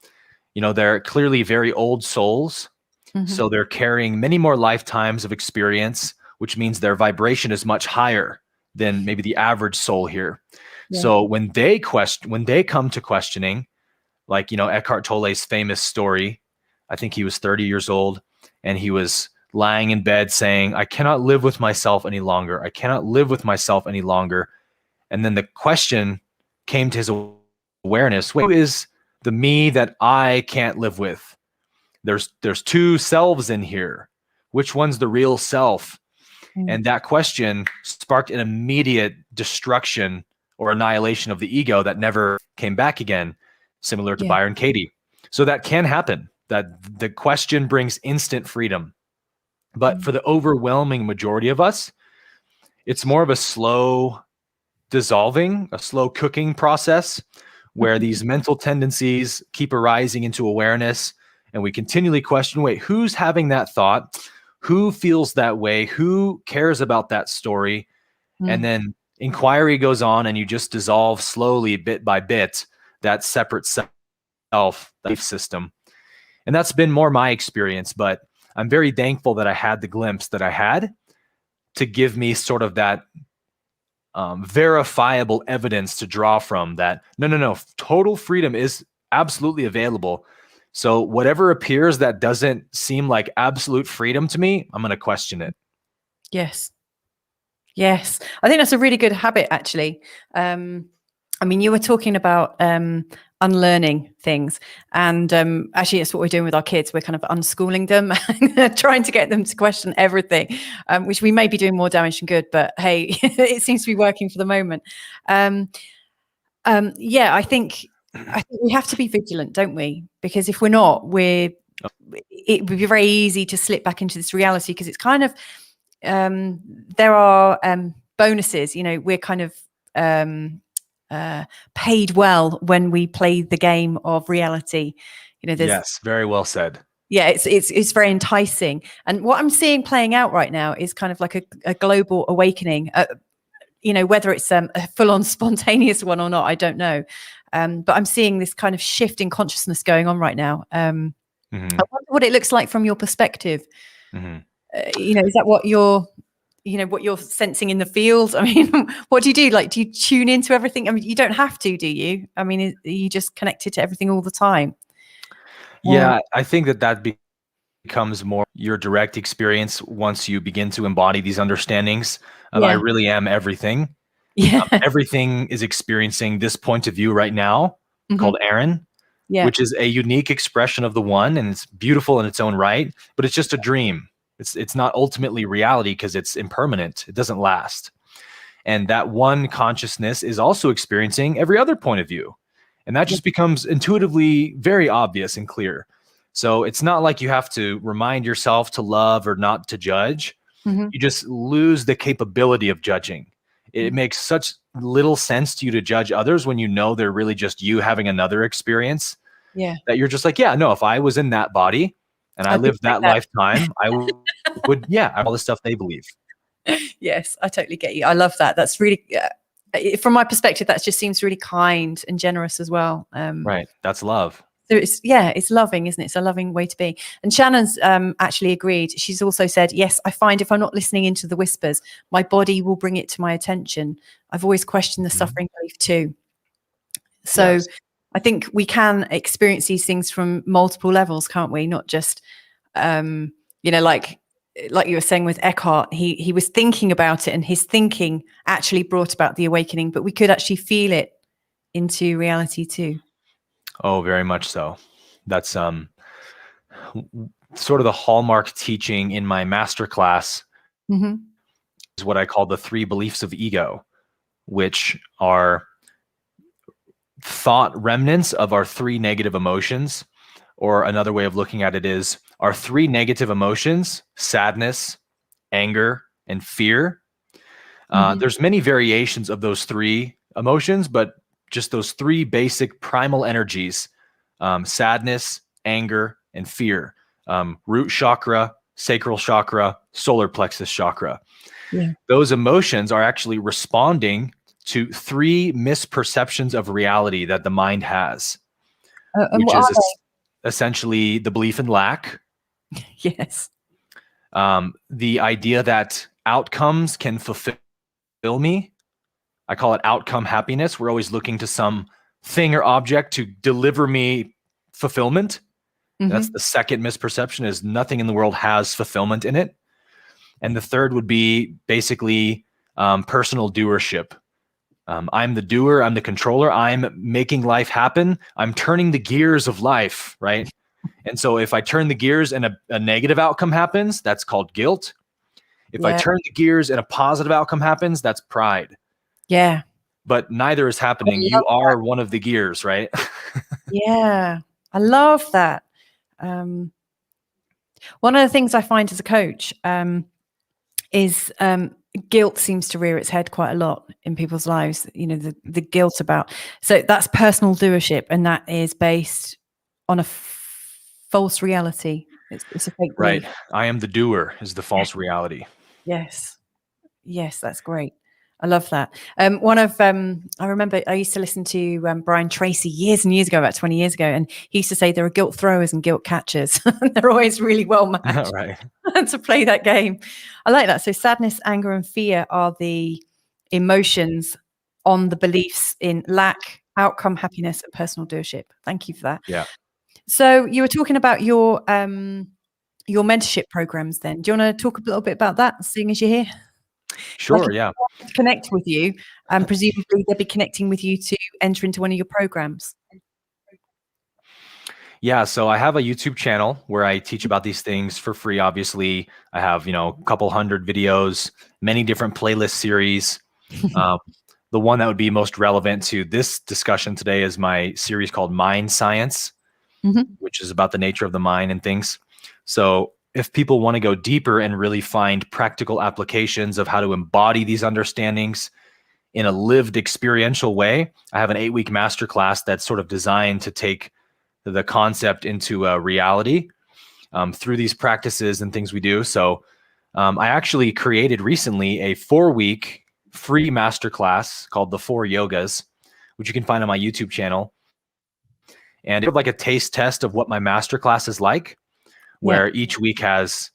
they're clearly very old souls. Mm-hmm. So they're carrying many more lifetimes of experience, which means their vibration is much higher than maybe the average soul here. Yeah. So when they come to questioning, like, Eckhart Tolle's famous story, I think he was 30 years old and he was lying in bed saying, I cannot live with myself any longer. I cannot live with myself any longer. And then the question came to his awareness, who is the me that I can't live with? There's two selves in here. Which one's the real self? And that question sparked an immediate destruction or annihilation of the ego that never came back again, similar to Byron Katie. So that can happen, that the question brings instant freedom. But for the overwhelming majority of us, it's more of a slow dissolving, a slow cooking process, where these mental tendencies keep arising into awareness, and we continually question, wait, who's having that thought? Who feels that way? Who cares about that story? And then inquiry goes on, and you just dissolve slowly, bit by bit, that separate self, belief system. And that's been more my experience, but I'm very thankful that I had the glimpse that I had to give me sort of that verifiable evidence to draw from, that no, total freedom is absolutely available. So whatever appears that doesn't seem like absolute freedom to me, I'm going to question it. Yes. I think that's a really good habit, actually. I mean, you were talking about unlearning things, and actually it's what we're doing with our kids. We're kind of unschooling them, trying to get them to question everything, which we may be doing more damage than good, but hey, it seems to be working for the moment. I think we have to be vigilant, don't we? Because if we're not, it would be very easy to slip back into this reality, because it's kind of there are bonuses. We're kind of paid well when we play the game of reality. Yes, very well said. Yeah, it's very enticing. And what I'm seeing playing out right now is kind of like a global awakening. Whether it's a full-on spontaneous one or not, I don't know. But I'm seeing this kind of shift in consciousness going on right now. I wonder what it looks like from your perspective. Is that what you're sensing in the field? I mean, what do you do? Like, do you tune into everything? I mean, you don't have to, do you? I mean, are you just connected to everything all the time? Yeah, I think that becomes more your direct experience once you begin to embody these understandings of I really am everything. Yeah. Everything is experiencing this point of view right now, called Aaron, which is a unique expression of the one, and it's beautiful in its own right, but it's just a dream. It's not ultimately reality, because it's impermanent. It doesn't last. And that one consciousness is also experiencing every other point of view. And that just becomes intuitively very obvious and clear. So it's not like you have to remind yourself to love or not to judge. You just lose the capability of judging. It makes such little sense to you to judge others when you know they're really just you having another experience. That you're just like, yeah, no, if I was in that body and I lived that lifetime, I would, all the stuff they believe. Yes, I totally get you. I love that. That's really, from my perspective, that just seems really kind and generous as well. Right. That's love. So it's loving, isn't it? It's a loving way to be. And Shannon's actually agreed. She's also said, yes, I find if I'm not listening into the whispers, my body will bring it to my attention. I've always questioned the suffering belief too. So I think we can experience these things from multiple levels, can't we? Not just, like you were saying with Eckhart, he was thinking about it, and his thinking actually brought about the awakening, but we could actually feel it into reality too. Oh, very much so. That's sort of the hallmark teaching in my masterclass Mm-hmm. is what I call the 3 beliefs of ego, which are thought remnants of our 3 negative emotions. Or another way of looking at it is our 3 negative emotions: sadness, anger, and fear. Mm-hmm. There's many variations of those 3 emotions, but just those 3 basic primal energies: sadness, anger, and fear. Root chakra, sacral chakra, solar plexus chakra. Yeah. Those emotions are actually responding to 3 misperceptions of reality that the mind has, And which what is are essentially the belief in lack, they? Yes. the idea that outcomes can fulfill me. I call it outcome happiness. We're always looking to some thing or object to deliver me fulfillment. That's Mm-hmm. the second misperception, is nothing in the world has fulfillment in it. And the third would be basically personal doership. I'm the doer, I'm the controller, I'm making life happen, I'm turning the gears of life, right? And so if I turn the gears and a negative outcome happens, that's called guilt. If I Yeah. turn the gears and a positive outcome happens, that's pride. Yeah. But neither is I happening. love You are one of the gears, right? Yeah. I love that. One of the things I find as a coach is guilt seems to rear its head quite a lot in people's lives. You know, the guilt about. So that's personal doership, and that is based on a false reality. It's a fake Right. belief. I am the doer is the false reality. Yes. Yes, that's great. I love that. I remember I used to listen to Brian Tracy years and years ago, about 20 years ago, and he used to say there are guilt throwers and guilt catchers. They're always really well matched Right. to play that game. I like that. So sadness, anger, and fear are the emotions on the beliefs in lack, outcome, happiness, and personal doership. Thank you for that. Yeah. So you were talking about your mentorship programs then. Do you want to talk a little bit about that, seeing as you're here? Like, Sure. if Yeah. they want to connect with you, and presumably they'll be connecting with you to enter into one of your programs. Yeah. So I have a YouTube channel where I teach about these things for free. Obviously, I have, a couple hundred videos, many different playlist series. The one that would be most relevant to this discussion today is my series called Mind Science, Mhm. which is about the nature of the mind and things. So if people want to go deeper and really find practical applications of how to embody these understandings in a lived experiential way, I have an 8-week masterclass that's sort of designed to take the concept into a reality through these practices and things we do. So I actually created recently a 4-week free masterclass called the 4 Yogas, which you can find on my YouTube channel. And it's like a taste test of what my masterclass is like, where each week has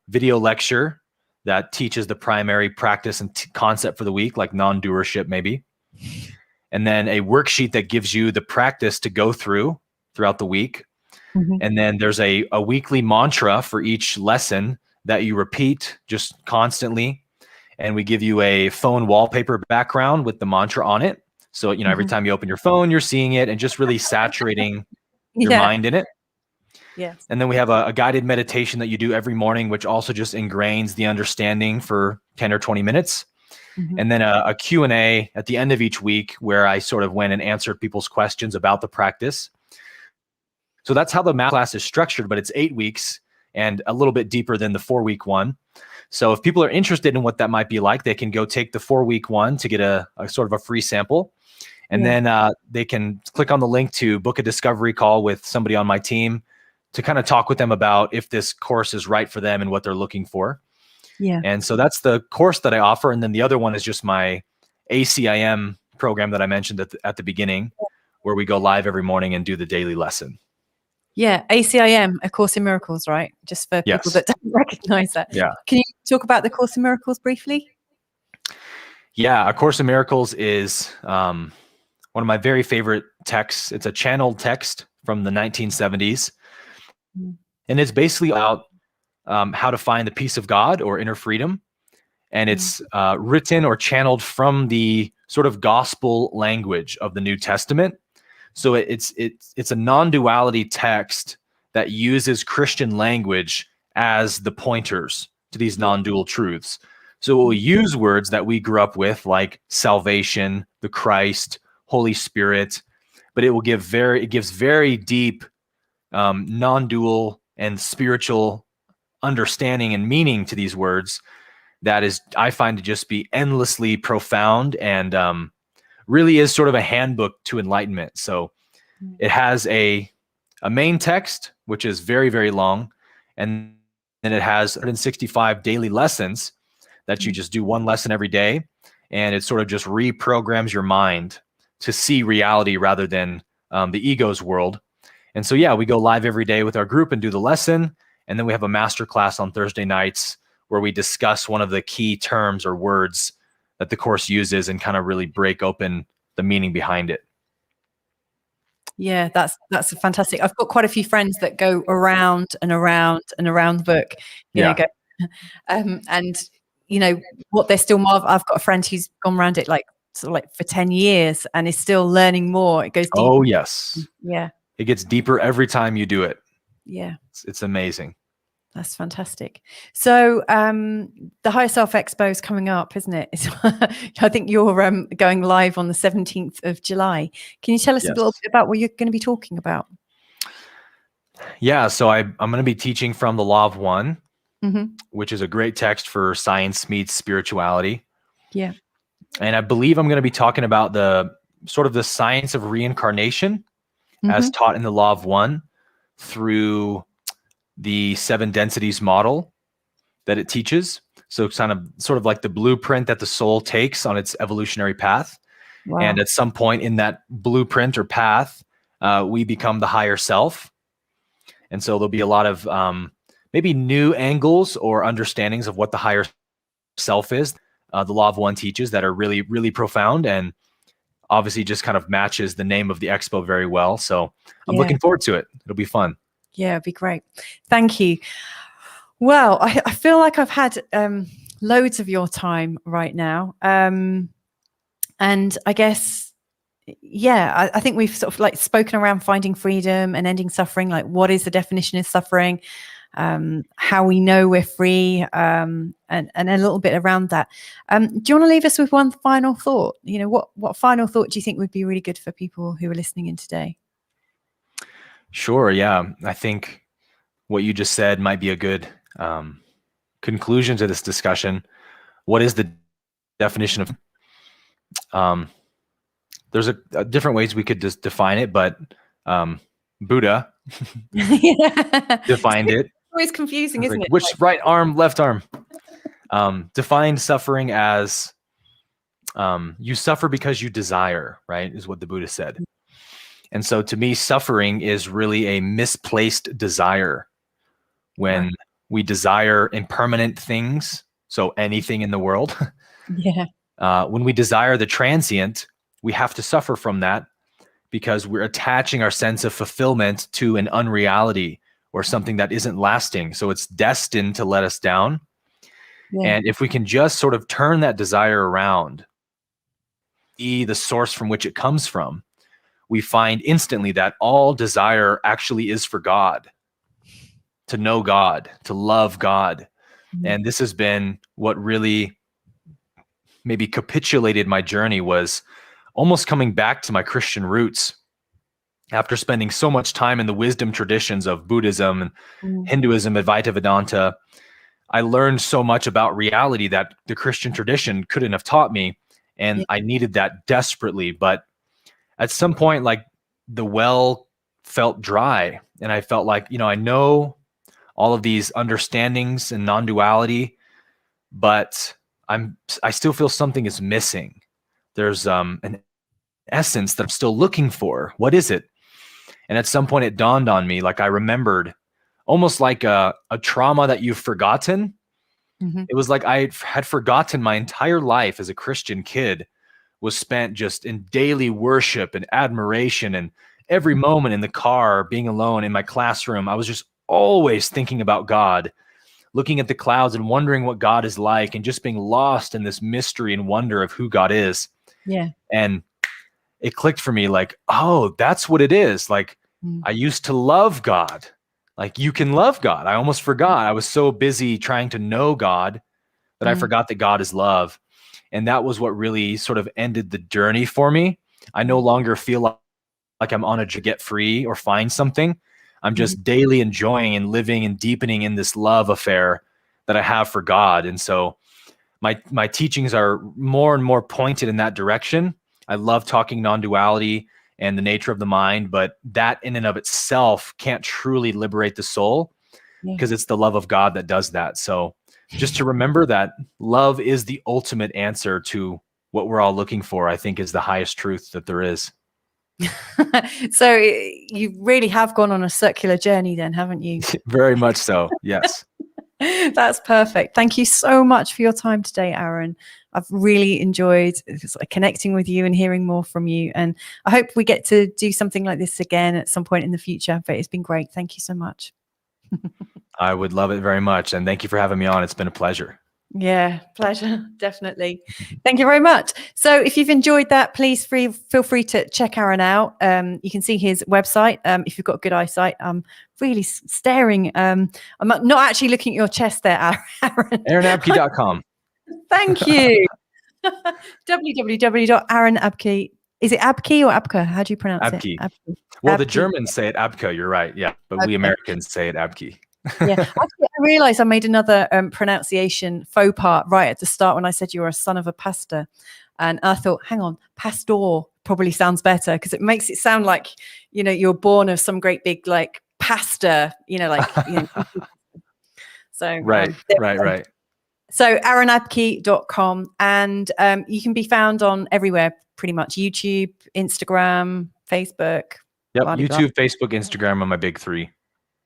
video lecture that teaches the primary practice and concept for the week, like non-doership maybe. And then a worksheet that gives you the practice to go through throughout the week. Mhm. And then there's a weekly mantra for each lesson that you repeat just constantly. And we give you a phone wallpaper background with the mantra on it. So, every Mhm. time you open your phone, you're seeing it and just really saturating your Yeah. mind in it. Yes. And then we have a guided meditation that you do every morning, which also just ingrains the understanding for 10 or 20 minutes. Mhm. And then a Q&A at the end of each week where I sort of went and answered people's questions about the practice. So that's how the math class is structured, but it's 8 weeks and a little bit deeper than the 4-week one. So if people are interested in what that might be like, they can go take the 4-week one to get a sort of a free sample. And Yeah. then they can click on the link to book a discovery call with somebody on my team to kind of talk with them about if this course is right for them and what they're looking for. Yeah. And so that's the course that I offer. And then the other one is just my ACIM program that I mentioned at the beginning, where we go live every morning and do the daily lesson. Yeah. ACIM, A Course in Miracles, right? Just for people Yes. that don't recognize that. Yeah. Can you talk about the Course in Miracles briefly? Yeah. A Course in Miracles is one of my very favorite texts. It's a channeled text from the 1970s. And it's basically about how to find the peace of God or inner freedom. And it's written or channeled from the sort of gospel language of the New Testament. So it's a non-duality text that uses Christian language as the pointers to these non-dual truths. So it will use words that we grew up with, like salvation, the Christ, Holy Spirit, but it gives very deep non-dual and spiritual understanding and meaning to these words that is, I find, to just be endlessly profound and really is sort of a handbook to enlightenment. So it has a main text, which is very, very long, and then it has 165 daily lessons that you just do one lesson every day, and it sort of just reprograms your mind to see reality rather than the ego's world. And so, yeah, we go live every day with our group and do the lesson, and then we have a master class on Thursday nights where we discuss one of the key terms or words that the course uses and kind of really break open the meaning behind it. Yeah, that's fantastic. I've got quite a few friends that go around and around and around the book, you know, and you know what they're still I've got a friend who's gone around it like sort of like for 10 years and is still learning more. It goes deeper. Oh, yes. Yeah. It gets deeper every time you do it. Yeah. It's amazing. That's fantastic. So the Higher Self Expo is coming up, isn't it? I think you're going live on the 17th of July. Can you tell us a little bit about what you're going to be talking about? Yeah, so I'm going to be teaching from the Law of One, which is a great text for science meets spirituality. Yeah. And I believe I'm going to be talking about the sort of the science of reincarnation as taught in the Law of One through the 7 densities model that it teaches. So it's sort of like the blueprint that the soul takes on its evolutionary path. Wow. And at some point in that blueprint or path, we become the higher self. And so there'll be a lot of maybe new angles or understandings of what the higher self is. The Law of One teaches that are really, really profound and obviously just kind of matches the name of the expo very well. So I'm looking forward to it. It'll be fun. Yeah, it'd be great. Thank you. Well, I feel like I've had loads of your time right now. And I guess, yeah, I think we've sort of like spoken around finding freedom and ending suffering. Like, what is the definition of suffering? How we know we're free, and a little bit around that. Do you want to leave us with one final thought? You know, what final thought do you think would be really good for people who are listening in today? Sure. Yeah. I think what you just said might be a good conclusion to this discussion. What is the definition of, there's a different ways we could just define it, but Buddha defined it. Always confusing, isn't it? Which right arm, left arm? Defined suffering as you suffer because you desire, right? Is what the Buddha said. And so to me, suffering is really a misplaced desire when we desire impermanent things. So anything in the world. When we desire the transient, we have to suffer from that because we're attaching our sense of fulfillment to an unreality or something that isn't lasting. So it's destined to let us down. And if we can just sort of turn that desire around, see the source from which it comes from, we find instantly that all desire actually is for God, to know God, to love God. And this has been what really maybe capitulated my journey, was almost coming back to my Christian roots after spending so much time in the wisdom traditions of Buddhism and Hinduism, Advaita Vedanta. I learned so much about reality that the Christian tradition couldn't have taught me. And I needed that desperately. But at some point, like, the well felt dry. And I felt like, you know, I know all of these understandings and non-duality, but I still feel something is missing. There's an essence that I'm still looking for. What is it? And at some point it dawned on me, like I remembered almost like a trauma that you've forgotten. It was like I had forgotten my entire life as a Christian kid was spent just in daily worship and admiration, and every moment in the car, being alone in my classroom, I was just always thinking about God, looking at the clouds and wondering what God is like, and just being lost in this mystery and wonder of who God is. And it clicked for me, like, oh, that's what it is. Like, I used to love God, like, you can love God. I almost forgot. I was so busy trying to know God that I forgot that God is love. And that was what really sort of ended the journey for me. I no longer feel like I'm on a to get free or find something. I'm just daily enjoying and living and deepening in this love affair that I have for God. And so my teachings are more and more pointed in that direction. I love talking non-duality and the nature of the mind, but that in and of itself can't truly liberate the soul, because it's the love of God that does that. So just to remember that love is the ultimate answer to what we're all looking for, I think is the highest truth that there is. So you really have gone on a circular journey then, haven't you? Very much so. Yes. That's perfect. Thank you so much for your time today, Aaron. I've really enjoyed connecting with you and hearing more from you. And I hope we get to do something like this again at some point in the future. But it's been great. Thank you so much. I would love it very much. And thank you for having me on. It's been a pleasure. Yeah, pleasure. Definitely. Thank you very much. So if you've enjoyed that, please feel free to check Aaron out. You can see his website. If you've got good eyesight, I'm really staring. I'm not actually looking at your chest there, Aaron. AaronAbke.com. Thank you. www.aaronabke. Is it Abke or Abke? How do you pronounce Abke. it? Abke. Well, Abke. the Germans say it Abke. You're right. Yeah. But we Americans say it Abke. Yeah, actually, I realized I made another pronunciation faux pas right at the start when I said you were a son of a pastor, and I thought, hang on, pastor probably sounds better because it makes it sound like, you know, you're born of some great big like pastor, you know, like, you know. So right. So aaronabke.com, and you can be found on everywhere, pretty much YouTube, Instagram, Facebook. Yep, YouTube, Facebook, Instagram are my big three.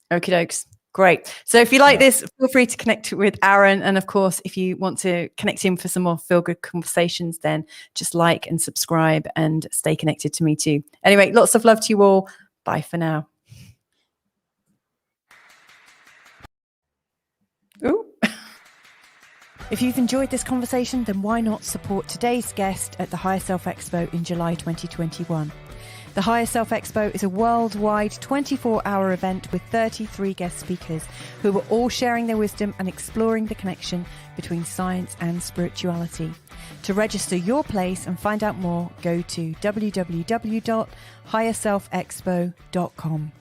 Okie dokes. Great. So if you like this, feel free to connect with Aaron. And of course, if you want to connect him for some more feel good conversations, then just like and subscribe and stay connected to me too. Anyway, lots of love to you all. Bye for now. Ooh. If you've enjoyed this conversation, then why not support today's guest at the Higher Self Expo in July 2021. The Higher Self Expo is a worldwide 24-hour event with 33 guest speakers who are all sharing their wisdom and exploring the connection between science and spirituality. To register your place and find out more, go to www.higherselfexpo.com.